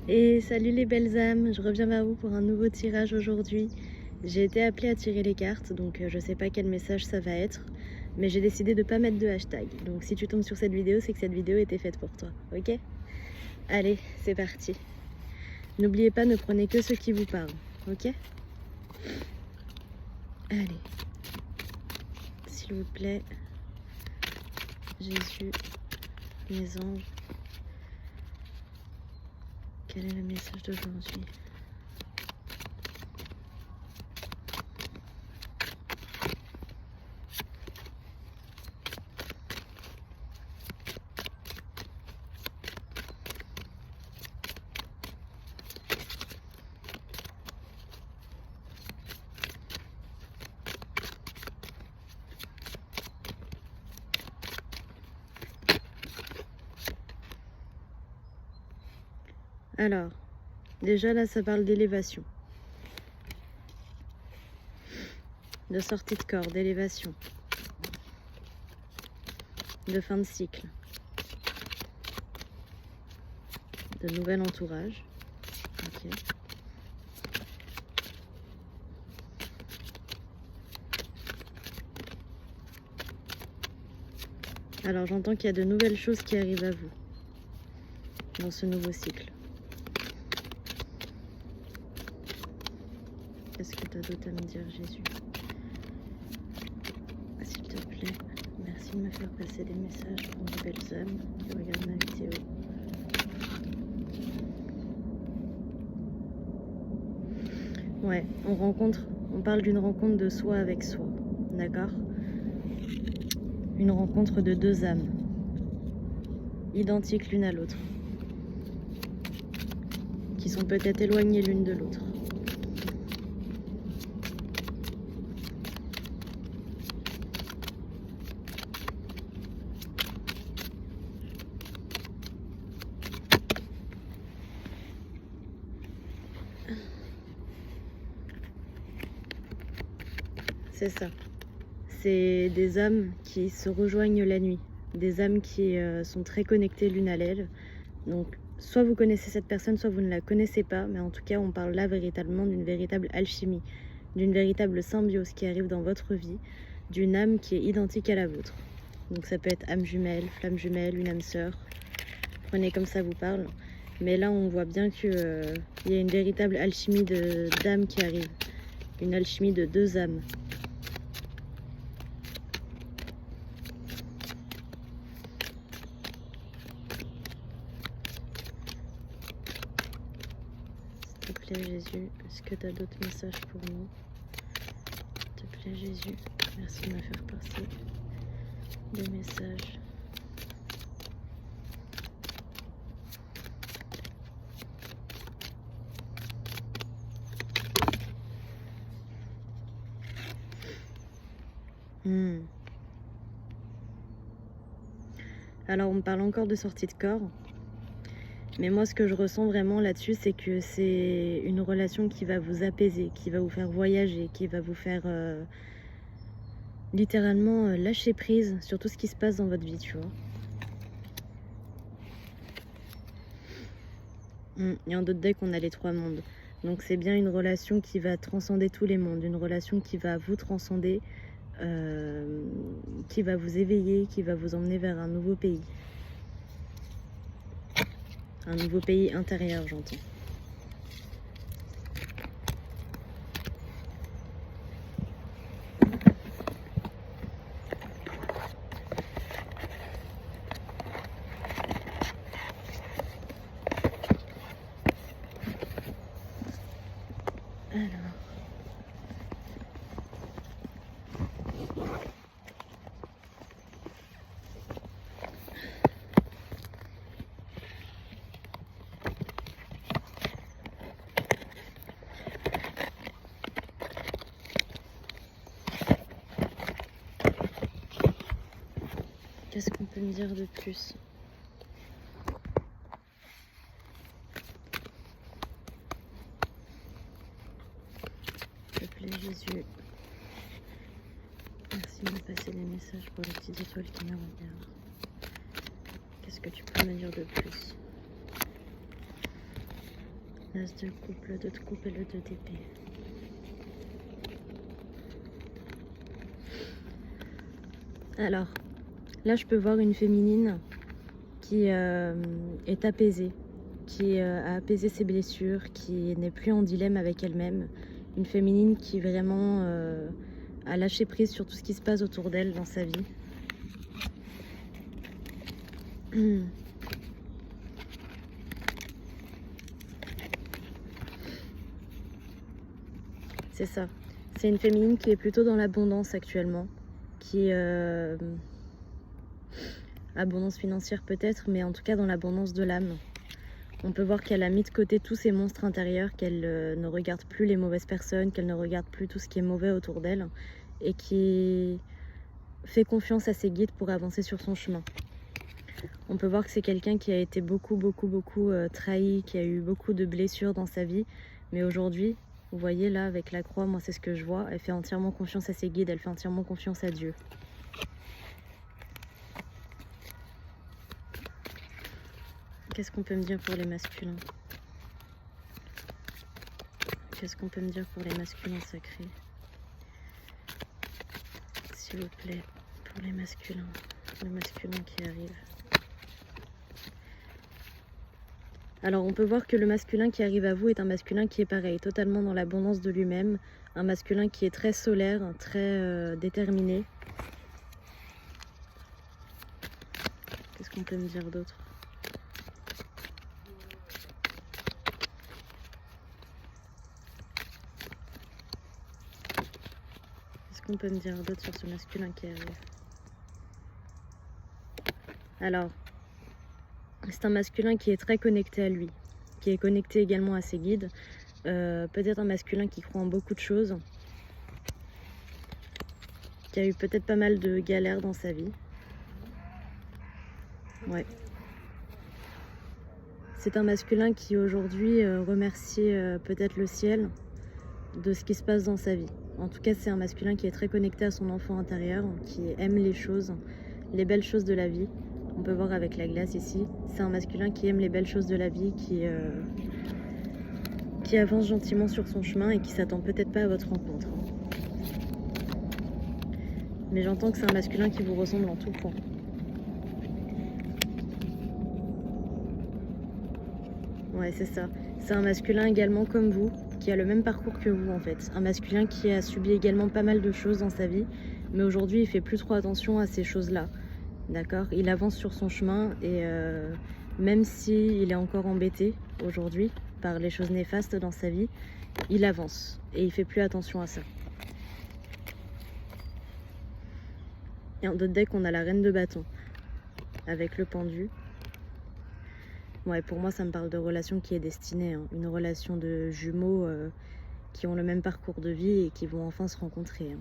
Et salut les belles âmes, je reviens vers vous pour un nouveau tirage aujourd'hui. J'ai été appelée à tirer les cartes, donc je sais pas quel message ça va être, mais j'ai décidé de pas mettre de hashtag. Donc si tu tombes sur cette vidéo, c'est que cette vidéo était faite pour toi, ok? Allez, c'est parti. N'oubliez pas, ne prenez que ce qui vous parle, ok? Allez, s'il vous plaît, Jésus, mes anges, quel est le message d'aujourd'hui? Alors, déjà là, ça parle d'élévation, de sortie de corps, d'élévation, de fin de cycle, de nouvel entourage. Ok. Alors j'entends qu'il y a de nouvelles choses qui arrivent à vous dans ce nouveau cycle. Qu'est-ce que tu as d'autre à me dire, Jésus? S'il te plaît, merci de me faire passer des messages pour de belles âmes qui regardent ma vidéo. Ouais, on parle d'une rencontre de soi avec soi, d'accord? Une rencontre de deux âmes, identiques l'une à l'autre, qui sont peut-être éloignées l'une de l'autre. C'est ça. C'est des âmes qui se rejoignent la nuit, des âmes qui sont très connectées l'une à l'autre. Donc, soit vous connaissez cette personne, soit vous ne la connaissez pas, mais en tout cas, on parle là véritablement d'une véritable alchimie, d'une véritable symbiose qui arrive dans votre vie, d'une âme qui est identique à la vôtre. Donc ça peut être âme jumelle, flamme jumelle, une âme sœur, prenez comme ça vous parle. Mais là, on voit bien qu'il y a une véritable alchimie d'âmes qui arrive, une alchimie de deux âmes. S'il te plaît Jésus, est-ce que tu as d'autres messages pour nous? S'il te plaît Jésus, merci de me faire passer des messages. Alors on me parle encore de sortie de corps. Mais moi, ce que je ressens vraiment là-dessus, c'est que c'est une relation qui va vous apaiser, qui va vous faire voyager, qui va vous faire littéralement lâcher prise sur tout ce qui se passe dans votre vie, tu vois. Et en d'autres decks, on a les trois mondes. Donc c'est bien une relation qui va transcender tous les mondes, une relation qui va vous transcender, qui va vous éveiller, qui va vous emmener vers un nouveau pays. Un nouveau pays intérieur, j'entends. Alors... Qu'est-ce qu'on peut me dire de plus? S'il te plaît, Jésus. Merci de me passer les messages pour les petites étoiles qui me regardent. Qu'est-ce que tu peux me dire de plus? As de coupe, le 2 de coupe et le 2 d'épée. Alors, là je peux voir une féminine qui est apaisée, qui a apaisé ses blessures, qui n'est plus en dilemme avec elle-même. Une féminine qui vraiment a lâché prise sur tout ce qui se passe autour d'elle dans sa vie. C'est ça. C'est une féminine qui est plutôt dans l'abondance actuellement, qui abondance financière peut-être, mais en tout cas dans l'abondance de l'âme. On peut voir qu'elle a mis de côté tous ses monstres intérieurs, qu'elle ne regarde plus les mauvaises personnes, qu'elle ne regarde plus tout ce qui est mauvais autour d'elle, et qui fait confiance à ses guides pour avancer sur son chemin. On peut voir que c'est quelqu'un qui a été beaucoup trahi, qui a eu beaucoup de blessures dans sa vie, mais aujourd'hui, vous voyez là avec la croix, moi c'est ce que je vois, elle fait entièrement confiance à ses guides, elle fait entièrement confiance à Dieu. Qu'est-ce qu'on peut me dire pour les masculins? Qu'est-ce qu'on peut me dire pour les masculins sacrés? S'il vous plaît, pour les masculins qui arrivent. Alors on peut voir que le masculin qui arrive à vous est un masculin qui est pareil, totalement dans l'abondance de lui-même, un masculin qui est très solaire, très déterminé. Qu'est-ce qu'on peut me dire d'autre? Qu'est-ce qu'on peut me dire d'autre sur ce masculin qui arrive? Alors, c'est un masculin qui est très connecté à lui, qui est connecté également à ses guides. Peut-être un masculin qui croit en beaucoup de choses, qui a eu peut-être pas mal de galères dans sa vie. Ouais. C'est un masculin qui aujourd'hui remercie peut-être le ciel de ce qui se passe dans sa vie. En tout cas, c'est un masculin qui est très connecté à son enfant intérieur, qui aime les choses, les belles choses de la vie. On peut voir avec la glace ici. C'est un masculin qui aime les belles choses de la vie, qui avance gentiment sur son chemin et qui s'attend peut-être pas à votre rencontre. Mais j'entends que c'est un masculin qui vous ressemble en tout point. Ouais, c'est ça. C'est un masculin également comme vous, qui a le même parcours que vous en fait. Un masculin qui a subi également pas mal de choses dans sa vie, mais aujourd'hui il fait plus trop attention à ces choses-là. D'accord? Il avance sur son chemin et même s'il est encore embêté aujourd'hui par les choses néfastes dans sa vie, il avance et il fait plus attention à ça. Et en d'autres decks, on a la reine de bâton avec le pendu. Ouais, pour moi, ça me parle de relation qui est destinée, hein. Une relation de jumeaux qui ont le même parcours de vie et qui vont enfin se rencontrer. Hein.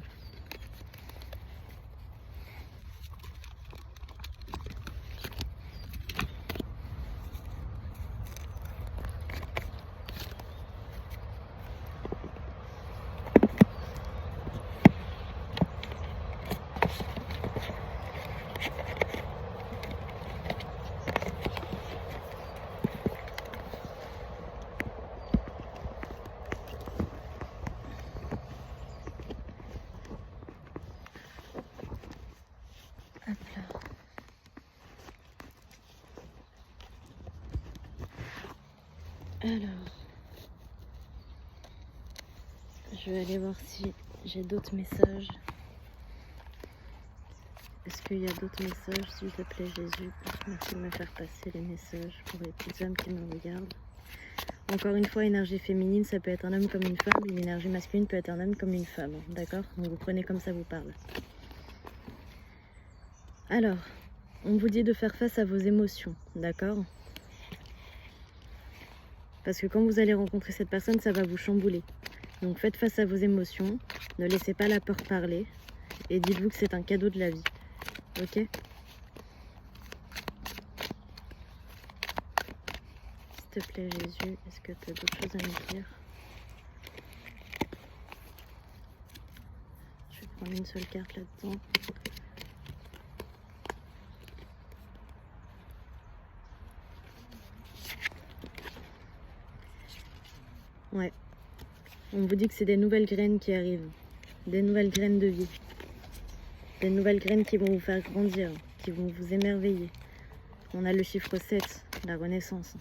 Alors, je vais aller voir si j'ai d'autres messages. Est-ce qu'il y a d'autres messages, s'il te plaît, Jésus? Merci de me faire passer les messages pour les petites âmes qui me regardent. Encore une fois, énergie féminine, ça peut être un homme comme une femme. Une énergie masculine peut être un homme comme une femme. D'accord? Donc vous prenez comme ça vous parle. Alors, on vous dit de faire face à vos émotions. D'accord? Parce que quand vous allez rencontrer cette personne, ça va vous chambouler. Donc faites face à vos émotions, ne laissez pas la peur parler et dites-vous que c'est un cadeau de la vie. Ok? S'il te plaît Jésus, est-ce que tu as d'autres choses à me dire? Je vais prendre une seule carte là-dedans. Ouais. On vous dit que c'est des nouvelles graines qui arrivent. Des nouvelles graines de vie. Des nouvelles graines qui vont vous faire grandir, qui vont vous émerveiller. On a le chiffre 7, la renaissance.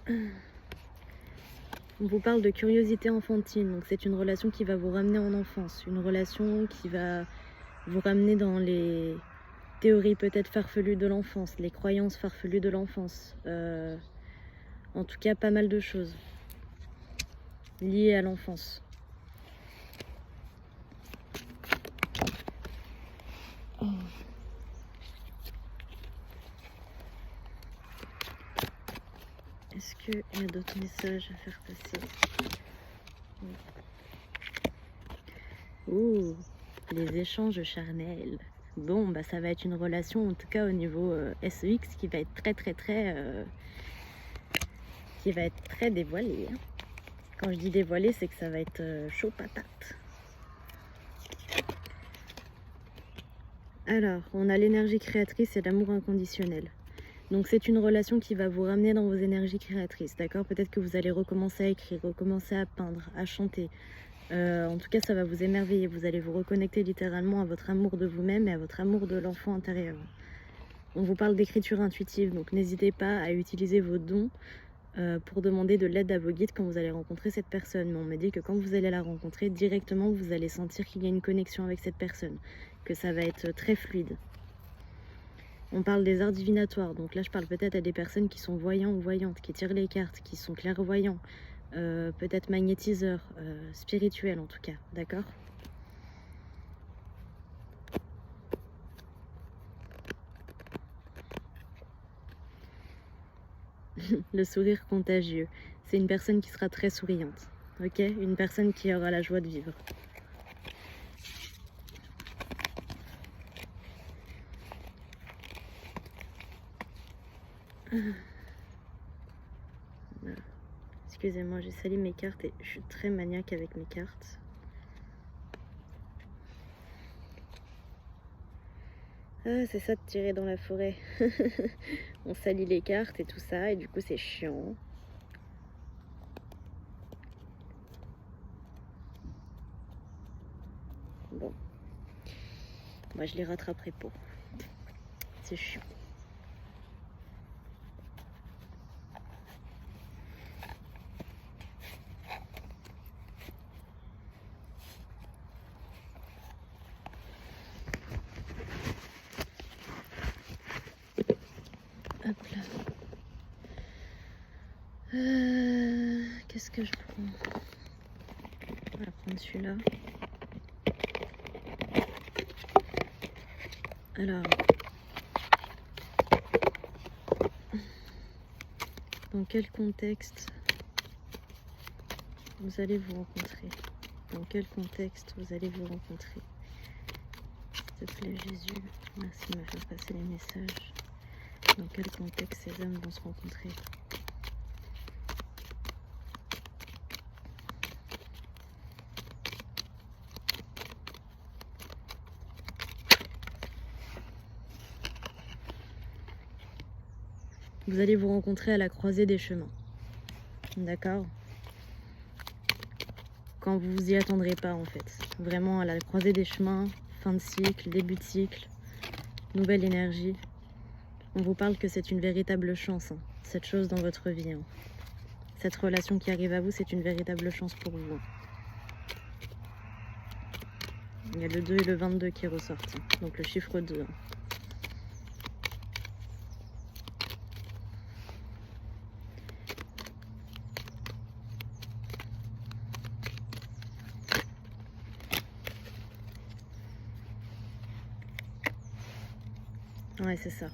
On vous parle de curiosité enfantine, donc c'est une relation qui va vous ramener en enfance, une relation qui va vous ramener dans les théories peut-être farfelues de l'enfance, les croyances farfelues de l'enfance, en tout cas pas mal de choses liées à l'enfance. Est-ce qu'il y a d'autres messages à faire passer? Ouh, les échanges charnels. Bon, bah ça va être une relation, en tout cas au niveau SEX, qui va être très dévoilée. Hein. Quand je dis dévoilée, c'est que ça va être chaud patate. Alors, on a l'énergie créatrice et l'amour inconditionnel. Donc c'est une relation qui va vous ramener dans vos énergies créatrices, d'accord? Peut-être que vous allez recommencer à écrire, recommencer à peindre, à chanter. En tout cas, ça va vous émerveiller. Vous allez vous reconnecter littéralement à votre amour de vous-même et à votre amour de l'enfant intérieur. On vous parle d'écriture intuitive, donc n'hésitez pas à utiliser vos dons pour demander de l'aide à vos guides quand vous allez rencontrer cette personne. Mais on me dit que quand vous allez la rencontrer, directement, vous allez sentir qu'il y a une connexion avec cette personne, que ça va être très fluide. On parle des arts divinatoires, donc là je parle peut-être à des personnes qui sont voyants ou voyantes, qui tirent les cartes, qui sont clairvoyants, peut-être magnétiseurs, spirituels en tout cas, d'accord? Le sourire contagieux, c'est une personne qui sera très souriante, ok? Une personne qui aura la joie de vivre. Voilà. Excusez-moi, j'ai sali mes cartes et je suis très maniaque avec mes cartes. Ah, c'est ça de tirer dans la forêt. On salit les cartes et tout ça, et du coup c'est chiant. Bon. Moi je les rattraperai pas. C'est chiant. Hop là. Qu'est-ce que je prends? On va prendre celui-là. Alors, dans quel contexte vous allez vous rencontrer? Dans quel contexte vous allez vous rencontrer? S'il te plaît Jésus, merci de me faire passer les messages. Dans quel contexte ces âmes vont se rencontrer? Vous allez vous rencontrer à la croisée des chemins. D'accord? Quand vous vous y attendrez pas en fait. Vraiment à la croisée des chemins, fin de cycle, début de cycle, nouvelle énergie. On vous parle que c'est une véritable chance, hein, cette chose dans votre vie. Hein. Cette relation qui arrive à vous, c'est une véritable chance pour vous. Hein. Il y a le 2 et le 22 qui ressortent, hein, donc le chiffre 2. Hein. Ouais, c'est ça.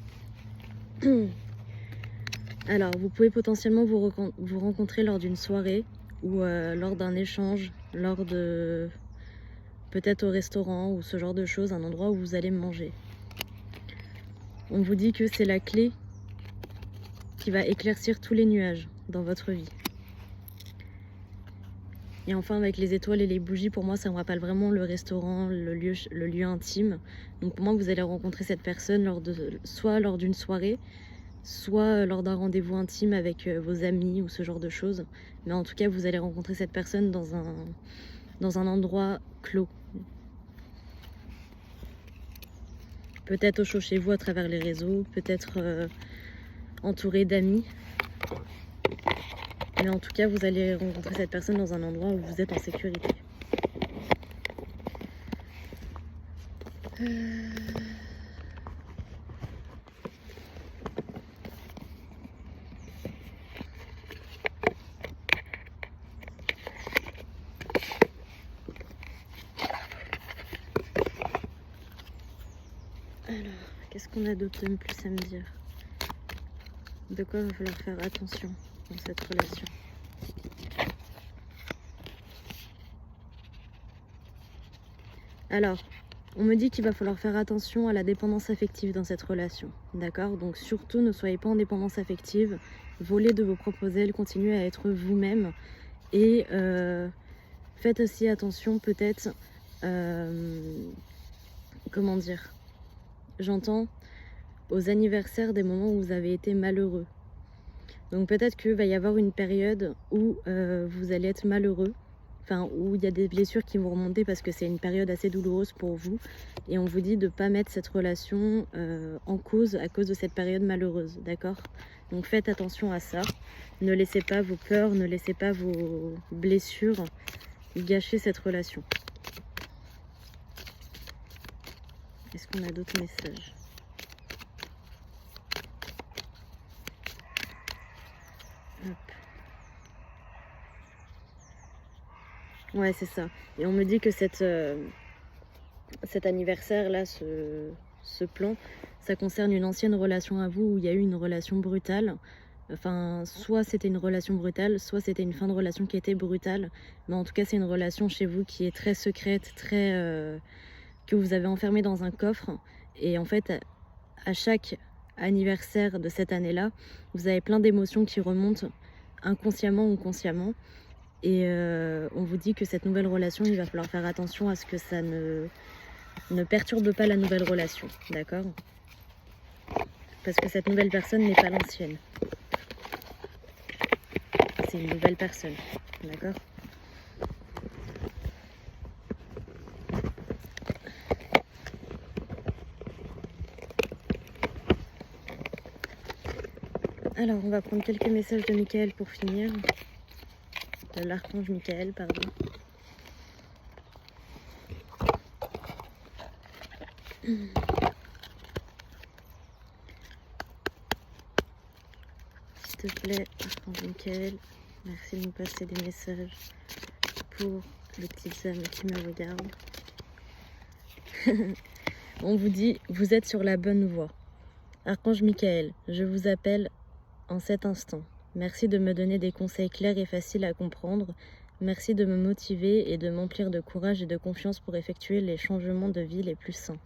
Alors, vous pouvez potentiellement vous rencontrer lors d'une soirée ou lors d'un échange, lors de peut-être au restaurant ou ce genre de choses, un endroit où vous allez manger. On vous dit que c'est la clé qui va éclaircir tous les nuages dans votre vie. Et enfin, avec les étoiles et les bougies, pour moi, ça me rappelle vraiment le restaurant, le lieu intime. Donc pour moi, vous allez rencontrer cette personne soit lors d'une soirée, soit lors d'un rendez-vous intime avec vos amis ou ce genre de choses. Mais en tout cas, vous allez rencontrer cette personne dans un endroit clos. Peut-être au chaud chez vous à travers les réseaux, peut-être entouré d'amis. Mais en tout cas, vous allez rencontrer cette personne dans un endroit où vous êtes en sécurité. Alors, qu'est-ce qu'on a d'autre de plus à me dire? De quoi il va falloir faire attention dans cette relation? Alors, on me dit qu'il va falloir faire attention à la dépendance affective dans cette relation, d'accord? Donc surtout, ne soyez pas en dépendance affective, volez de vos propres ailes, continuez à être vous-même et faites aussi attention peut-être, comment dire, j'entends aux anniversaires des moments où vous avez été malheureux. Donc peut-être qu'il va y avoir une période où vous allez être malheureux, enfin où il y a des blessures qui vont remonter parce que c'est une période assez douloureuse pour vous. Et on vous dit de ne pas mettre cette relation en cause à cause de cette période malheureuse, d'accord? Donc faites attention à ça. Ne laissez pas vos peurs, ne laissez pas vos blessures gâcher cette relation. Est-ce qu'on a d'autres messages? Hop. Ouais, c'est ça. Et on me dit que cet anniversaire-là, ce plan, ça concerne une ancienne relation à vous où il y a eu une relation brutale. Enfin, soit c'était une relation brutale, soit c'était une fin de relation qui était brutale. Mais en tout cas, c'est une relation chez vous qui est très secrète, très que vous avez enfermée dans un coffre. Et en fait, à chaque anniversaire de cette année-là, vous avez plein d'émotions qui remontent inconsciemment ou consciemment. Et on vous dit que cette nouvelle relation, il va falloir faire attention à ce que ça ne perturbe pas la nouvelle relation, d'accord? Parce que cette nouvelle personne n'est pas l'ancienne. C'est une nouvelle personne, d'accord? Alors, on va prendre quelques messages de Michael pour finir. De l'archange Michael, pardon. S'il te plaît, archange Michael, merci de nous passer des messages pour les petites âmes qui me regardent. On vous dit, vous êtes sur la bonne voie. Archange Michael, je vous appelle en cet instant. Merci de me donner des conseils clairs et faciles à comprendre. Merci de me motiver et de m'emplir de courage et de confiance pour effectuer les changements de vie les plus sains.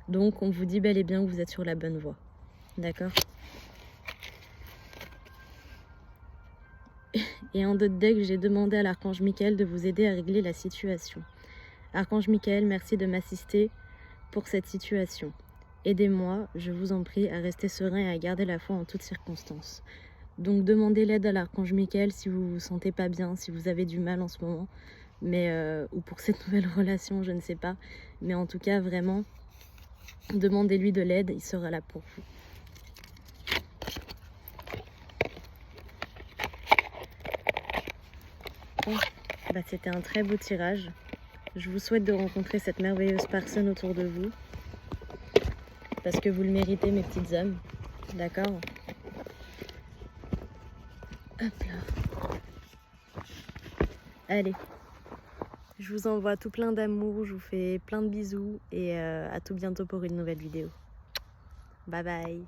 Donc, on vous dit bel et bien que vous êtes sur la bonne voie. D'accord? Et en d'autres decks, j'ai demandé à l'archange Michael de vous aider à régler la situation. Archange Michael, merci de m'assister pour cette situation. Aidez-moi, je vous en prie, à rester serein et à garder la foi en toutes circonstances. Donc demandez l'aide à l'archange Michael si vous vous sentez pas bien, si vous avez du mal en ce moment, mais ou pour cette nouvelle relation, je ne sais pas. Mais en tout cas, vraiment, demandez-lui de l'aide, il sera là pour vous. Bon, bah c'était un très beau tirage. Je vous souhaite de rencontrer cette merveilleuse personne autour de vous. Parce que vous le méritez, mes petites âmes. D'accord? Hop là. Allez. Je vous envoie tout plein d'amour, je vous fais plein de bisous et à tout bientôt pour une nouvelle vidéo. Bye bye.